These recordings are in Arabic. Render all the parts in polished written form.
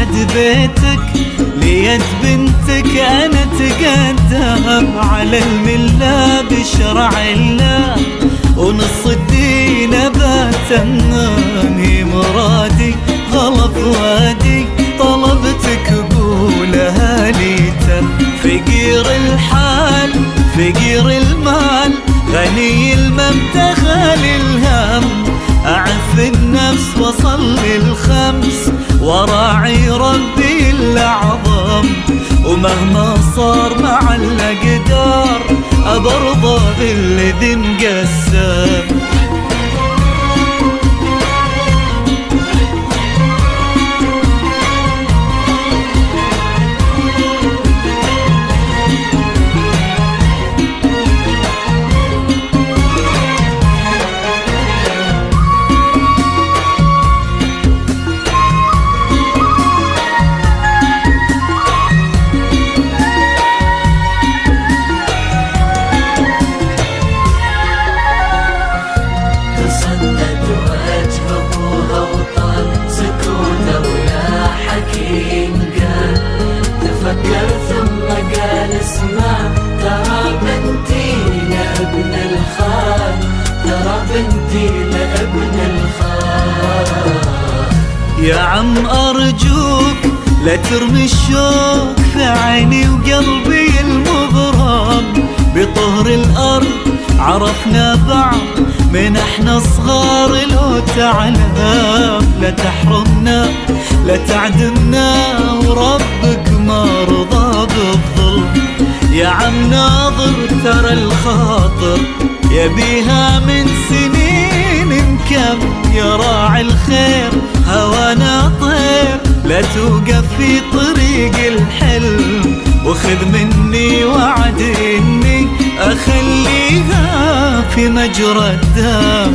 لحد بيتك، ليد بنتك أنا أتقدم على الملة بشرع الله، ونص الدين بتمم هي مرادي غلط وادي، طلبتك قولها لي تم. فقير الحال فقير المال، غني المبتغى للهم، أعف النفس وصلي الخمس، وراعي ربي الأعظم، ومهما صار مع الأقدار أبرضى بالذي مقسم. ترى بنتي لابن الخال، ترى بنتي لابن الخال. يا عم أرجوك لا ترمي الشوق في عيني وقلبي المغرم، بطهر الأرض عرفنا بعض من احنا صغار، لو تعلم لا تحرمنا لا تعدمنا، وربك ما رضى بالظلم. يا عم ناظر ترى الخاطر يبيها من سنين مكم، يا راعي الخير هوانا طير، لا توقف في طريق الحلم، وخذ مني وعد إني أخليها في مجرى الدم.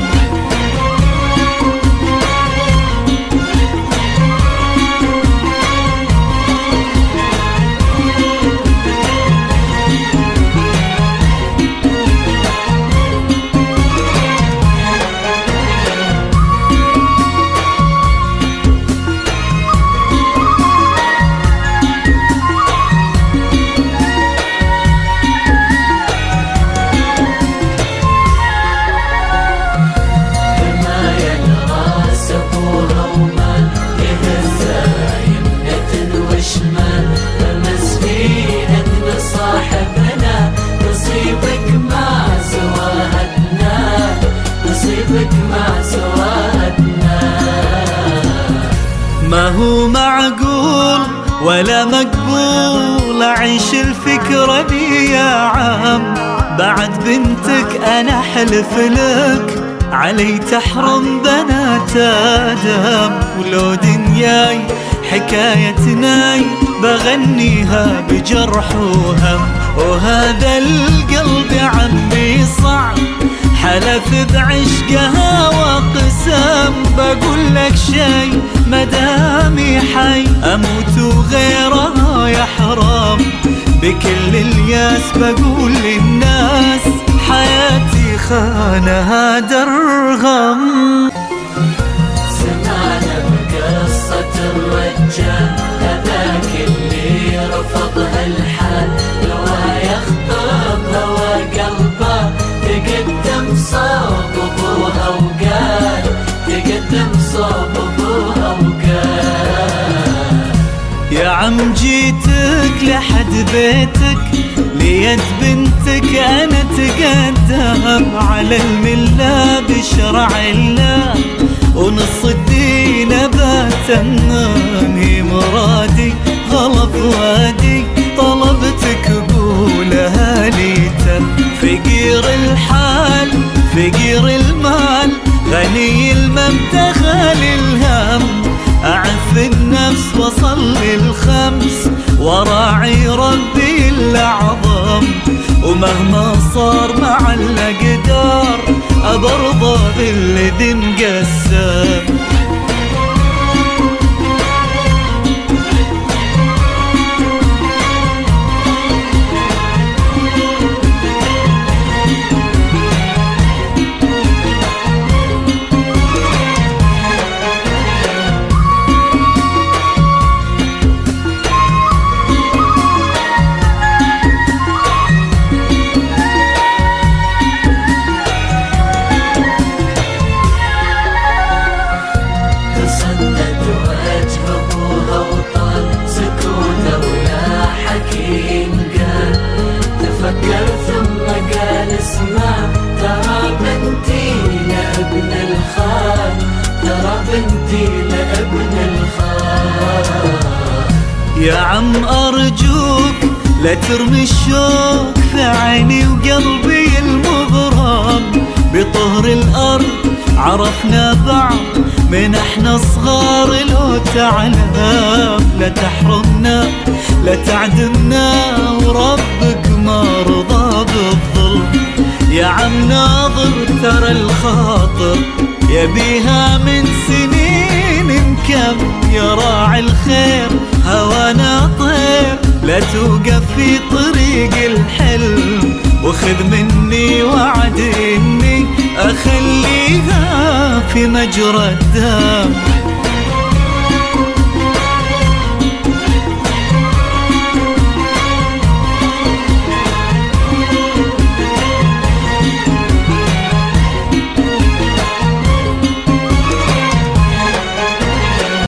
ما هو معقول ولا مقبول أعيش الفكرة دي يا عم، بعد بنتك أنا حلف لك علي تحرم بنات آدم، ولو دنياي حكايتناي بغنيها بجرح وهم، وهذا القلب عمي صعب حلف بعشقها وقسم، بقول لك شي مدامي حي أموت وغيرها يحرم، بكل الياس بقول للناس حياتي خانها درغم. سمعنا بقصة الرجال هذاك اللي رفضها الحال، لو يخطبها وقلبه تقدم صوب ابوها وقال، تقدم صوب ابوها وقال. يا عم جيتك لحد بيتك، ليد بنتك أنا أتقدم على الملة بشرع الله، ونص الدين بتمم هي مرادي غلط وادي، طلبتك قولها لي تم. فقير الحال فقير المال، غني المبتغى للهم، أعف النفس وصلي الخمس، وراعي ربي الأعظم، ومهما صار مع الأقدار أبرضى بالذي مقسم. لا ترمي الشوق في عيني وقلبي المغرم بطهر الأرض عرفنا بعض من احنا صغار لو تعلم لا تحرمنا لا تعدمنا وربك ما رضى بالظلم يا عم ناظر ترى الخاطر يبيها من سنين مكم يا راعي الخير هوانا طير لا توقف في طريق الحلم وخذ مني وعد اني اخليها في مجرى الدم